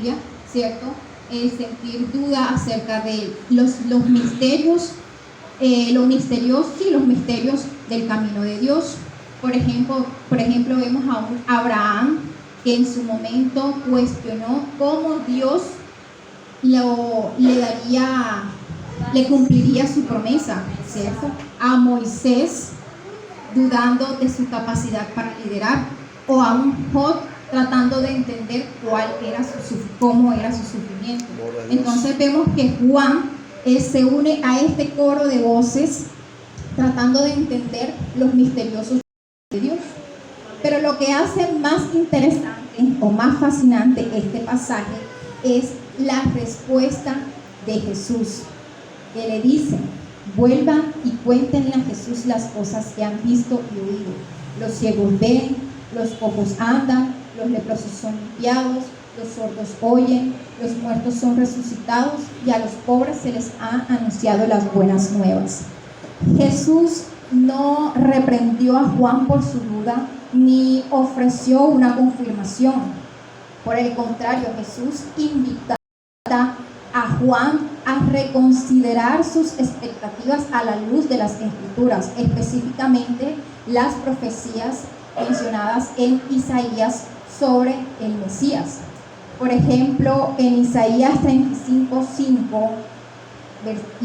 Biblia, ¿cierto? Sentir duda acerca de los misterios, los misterios del camino de Dios. Por ejemplo, vemos a un Abraham que en su momento cuestionó cómo Dios le cumpliría su promesa, ¿cierto? A Moisés, dudando de su capacidad para liderar, o a un Job tratando de entender cómo era su sufrimiento. Entonces vemos que Juan se une a este coro de voces tratando de entender los misteriosos de Dios. Pero lo que hace más interesante o más fascinante este pasaje es la respuesta de Jesús, que le dice: vuelvan y cuéntenle a Jesús las cosas que han visto y oído. Los ciegos ven, los cojos andan, los leprosos son limpiados, los sordos oyen, los muertos son resucitados y a los pobres se les ha anunciado las buenas nuevas. Jesús no reprendió a Juan por su duda ni ofreció una confirmación. Por el contrario, Jesús invita a Juan a reconsiderar sus expectativas a la luz de las Escrituras, específicamente las profecías mencionadas en Isaías sobre el Mesías. Por ejemplo, en Isaías 35:5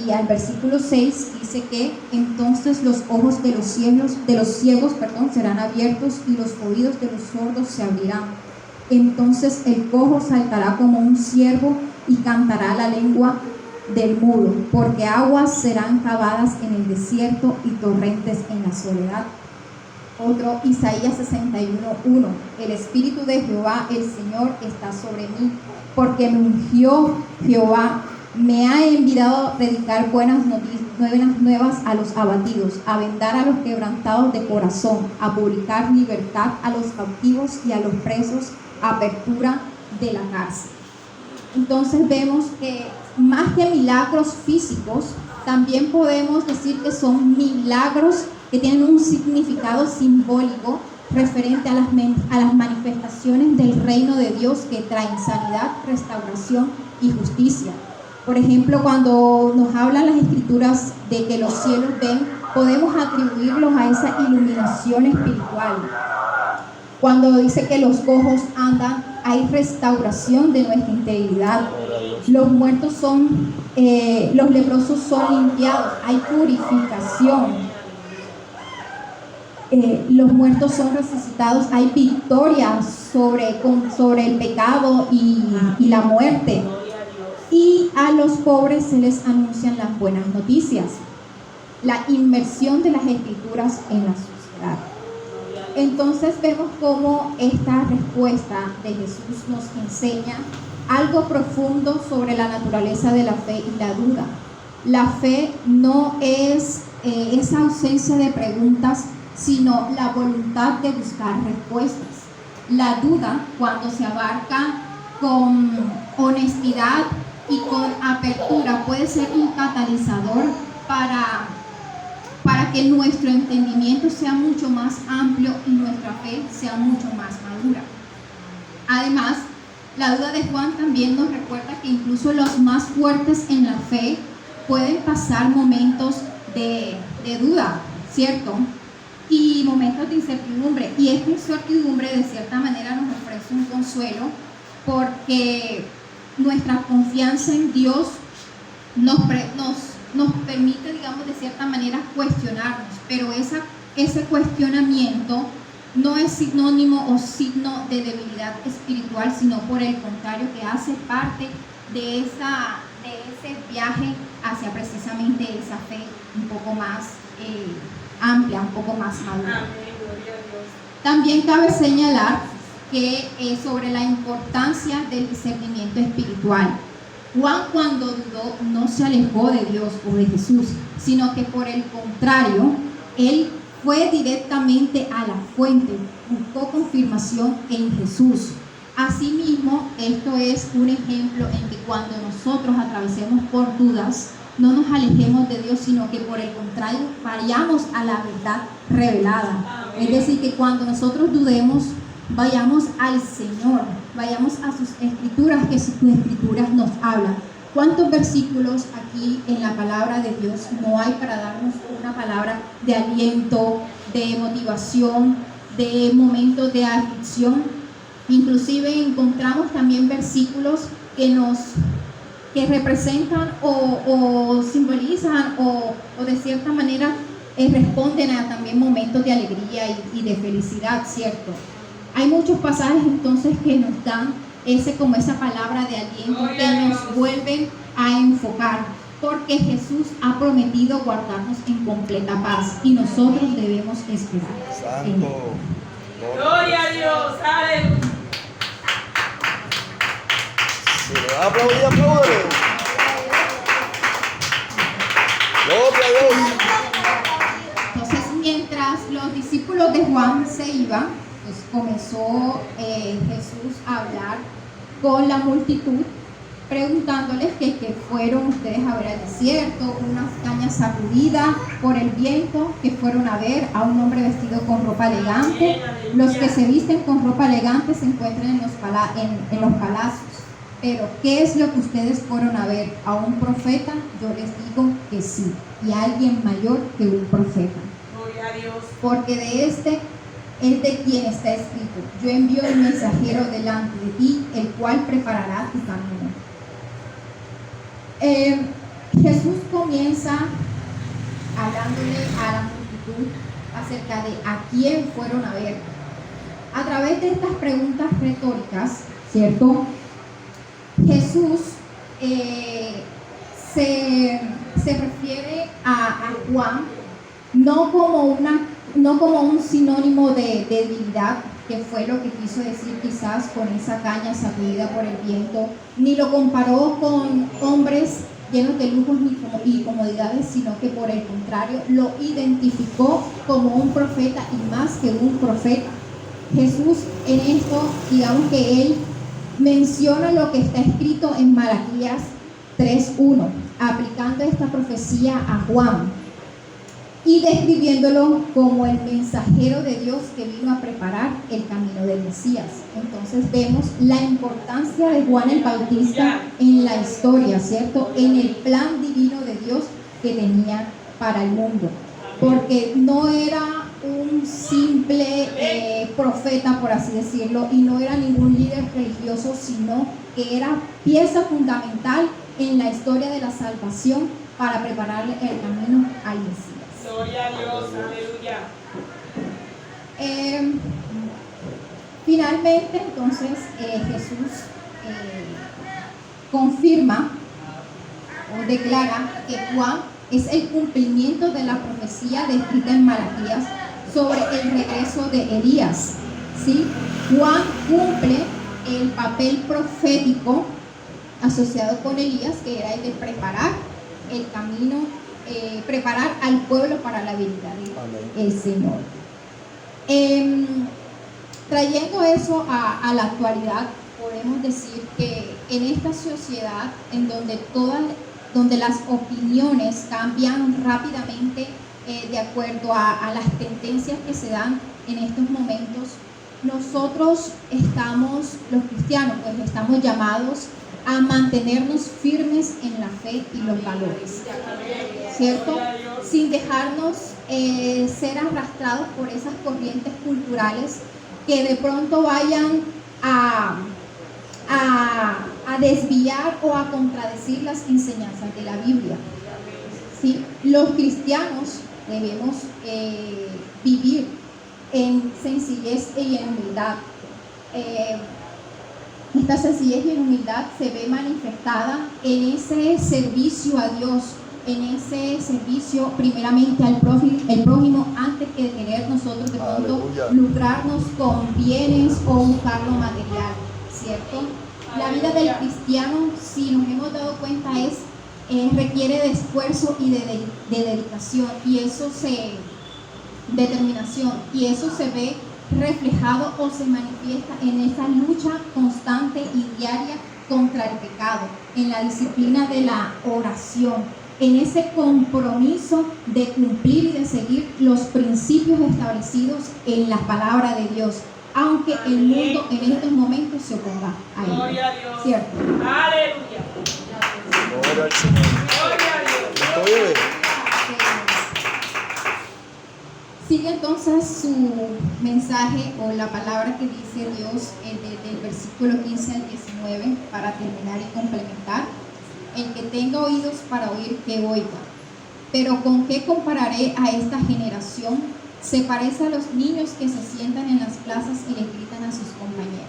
y al versículo 6 dice que entonces los ojos de los ciegos serán abiertos y los oídos de los sordos se abrirán. Entonces el cojo saltará como un ciervo y cantará la lengua del mudo, porque aguas serán cavadas en el desierto y torrentes en la soledad. Otro, Isaías 61:1: el Espíritu de Jehová, el Señor, está sobre mí, porque me ungió Jehová, me ha enviado a predicar buenas nuevas a los abatidos, a vendar a los quebrantados de corazón, a publicar libertad a los cautivos y a los presos, apertura de la cárcel. Entonces vemos que más que milagros físicos, también podemos decir que son milagros que tienen un significado simbólico referente a las manifestaciones del reino de Dios que traen sanidad, restauración y justicia. Por ejemplo, cuando nos hablan las Escrituras de que los cielos ven, podemos atribuirlos a esa iluminación espiritual. Cuando dice que los cojos andan, hay restauración de nuestra integridad. Los leprosos son limpiados, hay purificación. Los muertos son resucitados, hay victoria sobre el pecado y la muerte. Y a los pobres se les anuncian las buenas noticias. La inmersión de las Escrituras en la sociedad. Entonces vemos cómo esta respuesta de Jesús nos enseña algo profundo sobre la naturaleza de la fe y la duda. La fe no es esa ausencia de preguntas, sino la voluntad de buscar respuestas. La duda, cuando se abarca con honestidad y con apertura, puede ser un catalizador para que nuestro entendimiento sea mucho más amplio y nuestra fe sea mucho más madura. Además, la duda de Juan también nos recuerda que incluso los más fuertes en la fe pueden pasar momentos de duda, ¿cierto? Y momentos de incertidumbre. Y esta incertidumbre de cierta manera nos ofrece un consuelo, porque nuestra confianza en Dios nos permite, digamos, de cierta manera cuestionarnos, pero ese cuestionamiento no es sinónimo o signo de debilidad espiritual, sino por el contrario, que hace parte de ese viaje hacia precisamente esa fe un poco más amplia, un poco más madura. También cabe señalar que sobre la importancia del discernimiento espiritual. Juan, cuando dudó, no se alejó de Dios o de Jesús, sino que por el contrario, él fue directamente a la fuente, buscó confirmación en Jesús. Asimismo, esto es un ejemplo en que cuando nosotros atravesemos por dudas, no nos alejemos de Dios, sino que por el contrario, vayamos a la verdad revelada. Es decir, que cuando nosotros dudemos, vayamos al Señor, vayamos a sus escrituras, que sus escrituras nos hablan. ¿Cuántos versículos aquí en la palabra de Dios no hay para darnos una palabra de aliento, de motivación, de momentos de aflicción? Inclusive encontramos también versículos que representan o simbolizan o de cierta manera responden a también momentos de alegría y de felicidad, ¿cierto? Hay muchos pasajes entonces que nos dan como esa palabra de aliento, que nos vuelven a enfocar, porque Jesús ha prometido guardarnos en completa paz y nosotros debemos esperar. Santo. Gloria a Dios, aleluya. Si le va a aplaudir, apláudele. Gloria a Dios. Entonces, mientras los discípulos de Juan se iban, pues comenzó Jesús a hablar con la multitud, preguntándoles que fueron ustedes a ver al desierto, unas cañas sacudidas por el viento, que fueron a ver a un hombre vestido con ropa elegante. Los que se visten con ropa elegante se encuentran en los palacios. Pero, ¿qué es lo que ustedes fueron a ver? ¿A un profeta? Yo les digo que sí, y a alguien mayor que un profeta. Gloria a Dios. Porque de este es de quien está escrito: yo envío el mensajero delante de ti, el cual preparará tu camino. Jesús comienza hablándole a la multitud acerca de a quién fueron a ver. A través de estas preguntas retóricas, ¿cierto? Jesús se refiere a Juan no como un sinónimo de debilidad, que fue lo que quiso decir quizás con esa caña sacudida por el viento, ni lo comparó con hombres llenos de lujos y comodidades, sino que por el contrario lo identificó como un profeta y más que un profeta. Jesús en esto, digamos que él menciona lo que está escrito en Malaquías 3:1, aplicando esta profecía a Juan y describiéndolo como el mensajero de Dios que vino a preparar el camino del Mesías. Entonces vemos la importancia de Juan el Bautista en la historia, ¿cierto? En el plan divino de Dios que tenía para el mundo, porque no era un simple profeta, por así decirlo, y no era ningún líder religioso, sino que era pieza fundamental en la historia de la salvación para prepararle el camino al Mesías. Gloria a Dios, aleluya. Finalmente, entonces, Jesús confirma o declara que Juan es el cumplimiento de la profecía descrita en Malaquías sobre el regreso de Elías, ¿sí? Juan cumple el papel profético asociado con Elías, que era el de preparar el camino, preparar al pueblo para la venida del Señor. Trayendo eso a la actualidad, podemos decir que en esta sociedad en donde las opiniones cambian rápidamente de acuerdo a las tendencias que se dan en estos momentos, nosotros los cristianos, pues estamos llamados a mantenernos firmes en la fe y los valores, ¿cierto? Sin dejarnos ser arrastrados por esas corrientes culturales que de pronto vayan a desviar o a contradecir las enseñanzas de la Biblia. ¿Sí? Los cristianos debemos vivir en sencillez y en humildad. Esta sencillez y humildad se ve manifestada en ese servicio a Dios, en ese servicio primeramente al prójimo, antes que querer nosotros de pronto lucrarnos con bienes o buscar lo material, ¿cierto? La vida del cristiano, si nos hemos dado cuenta, requiere de esfuerzo y de dedicación, y determinación, y eso se ve reflejado o se manifiesta en esa lucha constante y diaria contra el pecado, en la disciplina de la oración, en ese compromiso de cumplir y de seguir los principios establecidos en la palabra de Dios, aunque el mundo en estos momentos se oponga a él. Gloria a Dios. ¿Cierto? Aleluya. Gloria al Señor. Gloria a Dios. Cristo vive. Sigue entonces su mensaje o la palabra que dice Dios desde el versículo 15 al 19 para terminar y complementar. El que tenga oídos para oír, que oiga. Pero ¿con qué compararé a esta generación? Se parece a los niños que se sientan en las plazas y le gritan a sus compañeros.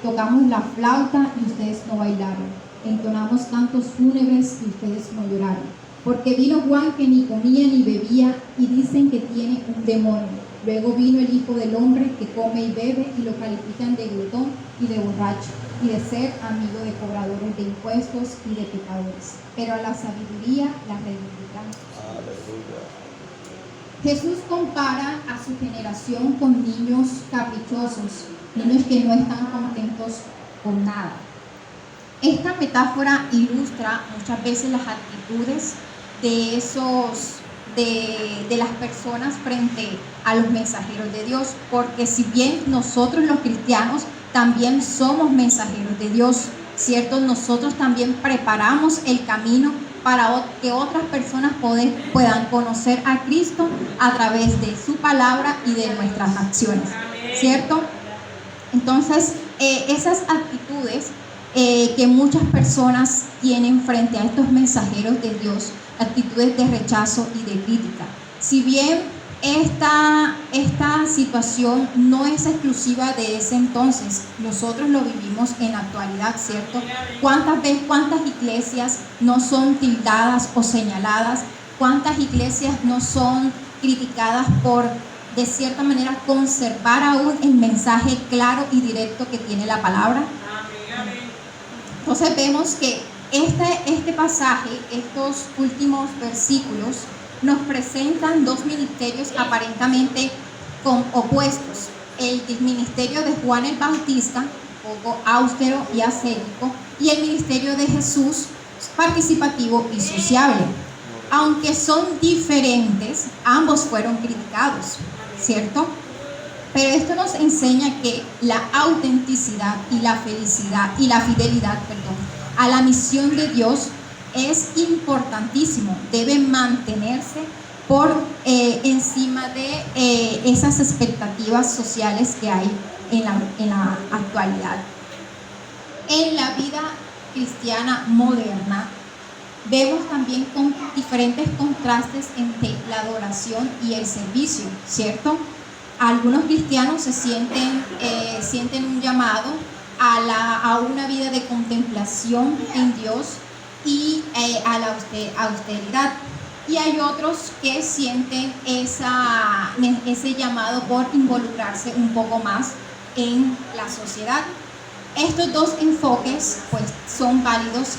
Tocamos la flauta y ustedes no bailaron. Entonamos cantos fúnebres y ustedes no lloraron. Porque vino Juan que ni comía ni bebía y dicen que tiene un demonio. Luego vino el Hijo del Hombre que come y bebe y lo califican de glotón y de borracho y de ser amigo de cobradores de impuestos y de pecadores. Pero a la sabiduría la reivindican. Aleluya. Jesús compara a su generación con niños caprichosos, niños que no están contentos con nada. Esta metáfora ilustra muchas veces las actitudes de las personas frente a los mensajeros de Dios, porque si bien nosotros los cristianos también somos mensajeros de Dios, ¿cierto? Nosotros también preparamos el camino para que otras personas puedan conocer a Cristo a través de su palabra y de nuestras acciones, ¿cierto? Entonces, esas actitudes que muchas personas tienen frente a estos mensajeros de Dios, actitudes de rechazo y de crítica. Si bien esta situación no es exclusiva de ese entonces, nosotros lo vivimos en la actualidad, ¿cierto? ¿Cuántas iglesias no son tildadas o señaladas? ¿Cuántas iglesias no son criticadas por, de cierta manera, conservar aún el mensaje claro y directo que tiene la palabra? Entonces vemos que este pasaje, estos últimos versículos, nos presentan dos ministerios aparentemente opuestos. El ministerio de Juan el Bautista, un poco austero y ascético, y el ministerio de Jesús, participativo y sociable. Aunque son diferentes, ambos fueron criticados, ¿cierto? Pero esto nos enseña que la autenticidad y la fidelidad a la misión de Dios es importantísimo, debe mantenerse por encima de esas expectativas sociales que hay en la actualidad. En la vida cristiana moderna vemos también con diferentes contrastes entre la adoración y el servicio, ¿cierto? Algunos cristianos se sienten un llamado a una vida de contemplación en Dios y a la austeridad. Y hay otros que sienten ese llamado por involucrarse un poco más en la sociedad. Estos dos enfoques pues son válidos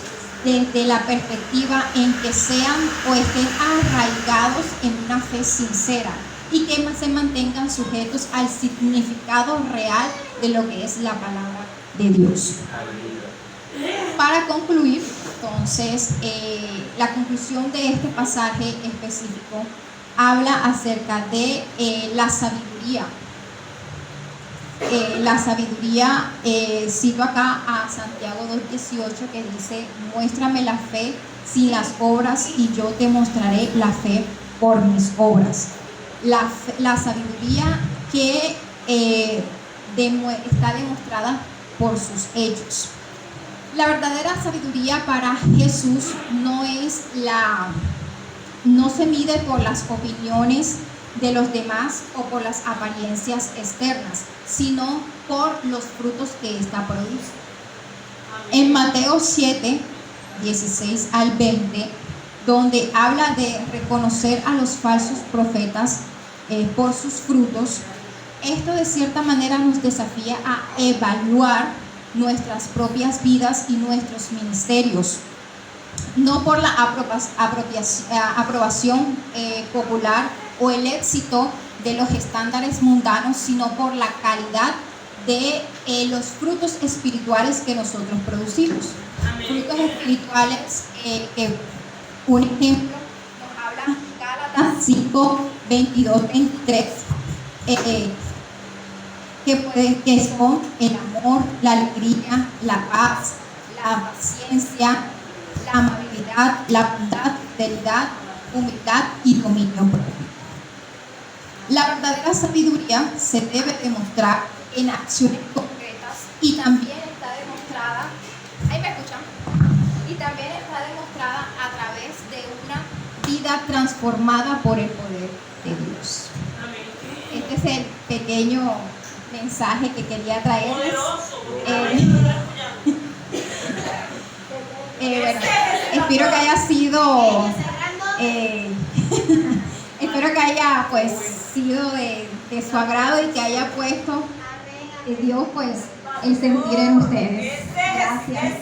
desde la perspectiva en que sean o estén arraigados en una fe sincera y que se mantengan sujetos al significado real de lo que es la palabra de Dios. Para concluir, entonces, la conclusión de este pasaje específico habla acerca de la sabiduría. Cito acá a Santiago 2:18 que dice: muéstrame la fe sin las obras y yo te mostraré la fe por mis obras. La sabiduría que está demostrada por sus hechos. La verdadera sabiduría para Jesús no se mide por las opiniones de los demás o por las apariencias externas, sino por los frutos que ésta produce. En Mateo 7, 16 al 20, donde habla de reconocer a los falsos profetas por sus frutos, esto de cierta manera nos desafía a evaluar nuestras propias vidas y nuestros ministerios, no por la aprobación popular o el éxito de los estándares mundanos, sino por la calidad de los frutos espirituales que nosotros producimos. Amén. Frutos espirituales que un ejemplo nos habla Gálatas 5, 22, 23. que son el amor, la alegría, la paz, la paciencia, la amabilidad, la bondad, fidelidad, humildad y dominio propio. La verdadera sabiduría se debe demostrar en acciones concretas y también está demostrada, ¿ahí me escuchan? Y también está demostrada a través de una vida transformada por el poder de Dios. Este es el pequeño mensaje que quería traerles. Bueno, espero que haya sido espero que haya pues sido de su agrado y que haya puesto Dios pues el sentir en ustedes. Gracias.